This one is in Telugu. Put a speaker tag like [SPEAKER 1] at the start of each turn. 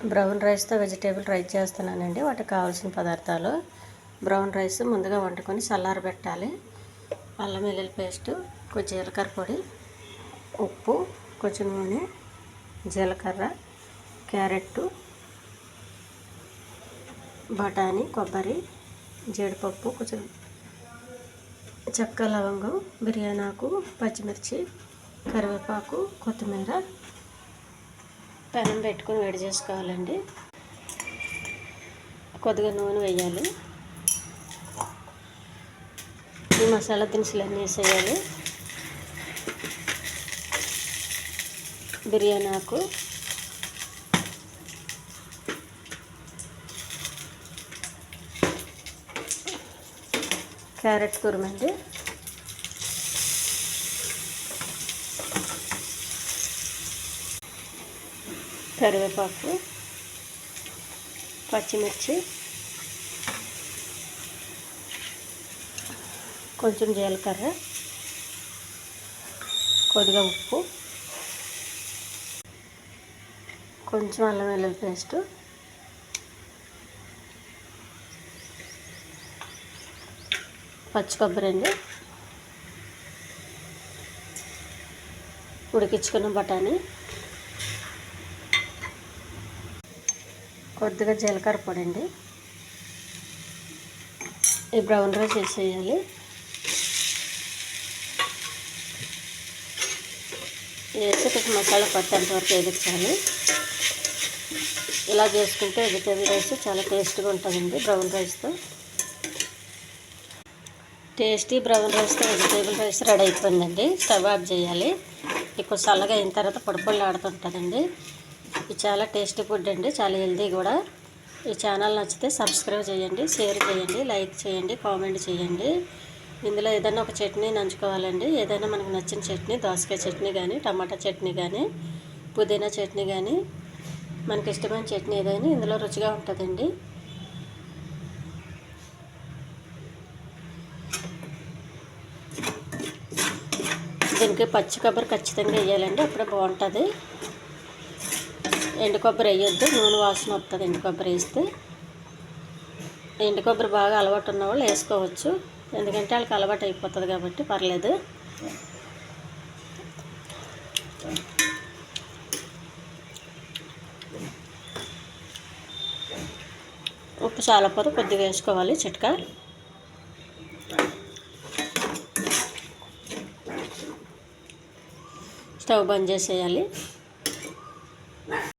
[SPEAKER 1] బ్రౌన్ రైస్తో వెజిటేబుల్ రైస్ చేస్తున్నానండి. వాటికి కావాల్సిన పదార్థాలు: బ్రౌన్ రైస్ ముందుగా వండుకొని చల్లారబెట్టాలి. అల్లం వెల్లుల్లి పేస్టు, కొంచెం జీలకర్ర పొడి, ఉప్పు, కొంచెం నూనె, జీలకర్ర, క్యారెట్టు, బఠానీ, కొబ్బరి, జీడిపప్పు, కొంచెం చెక్క, లవంగం, బిర్యానీ ఆకు, పచ్చిమిర్చి, కరివేపాకు, కొత్తిమీర. పెనం పెట్టుకొని వేడి చేసుకోవాలండి. కొద్దిగా నూనె వేయాలి. ఈ మసాలా దినుసులన్నీ వేసేయాలి. బిర్యానీ ఆకు, క్యారెట్ తురుమండి, కరివేపాకు, పచ్చిమిర్చి, కొంచెం జీలకర్ర, కొద్దిగా ఉప్పు, కొంచెం అల్లం వెల్లుల్లి పేస్టు, పచ్చి కొబ్బరి అండి, ఉడికించుకున్న బఠానీ, కొద్దిగా జీలకర్ర పొడి అండి. ఈ బ్రౌన్ రైస్ వేసేయాలి. వేసి కొంచెం మసాలా పట్టేంతవరకు వేయించాలి. ఇలా చేసుకుంటే వెజిటేబుల్ రైస్ చాలా టేస్ట్గా ఉంటుందండి. బ్రౌన్ రైస్తో టేస్టీ బ్రౌన్ రైస్తో వెజిటేబుల్ రైస్ రెడీ అయిపోయిందండి. స్టవ్ ఆఫ్ చేయాలి. ఎక్కువ చల్లగా అయిన తర్వాత పొడి పొడి ఆడుతుంటుందండి. ఇది చాలా టేస్టీ ఫుడ్ అండి, చాలా హెల్దీ కూడా. ఈ ఛానల్ నచ్చితే సబ్స్క్రైబ్ చేయండి, షేర్ చేయండి, లైక్ చేయండి, కామెంట్ చేయండి. ఇందులో ఏదైనా ఒక చట్నీ నంచుకోవాలండి. ఏదైనా మనకు నచ్చిన చట్నీ, దోసకాయ చట్నీ కానీ, టమాటా చట్నీ కానీ, పుదీనా చట్నీ కానీ, మనకి ఇష్టమైన చట్నీ ఏదైనా ఇందులో రుచిగా ఉంటుందండి. దీనికి పచ్చి కొబ్బరి ఖచ్చితంగా వేయాలండి, అప్పుడే బాగుంటుంది. ఎండు కొబ్బరి వేయొద్దు, నూనె వాసన వస్తుంది ఎండు కొబ్బరి వేస్తే. ఎండు కొబ్బరి బాగా అలవాటు ఉన్న వాళ్ళు వేసుకోవచ్చు, ఎందుకంటే వాళ్ళకి అలవాటు అయిపోతుంది కాబట్టి పర్లేదు. ఉప్పు చాలపోతే కొద్దిగా వేసుకోవాలి, చిట్కా. స్టవ్ బంద్ చేసేయాలి.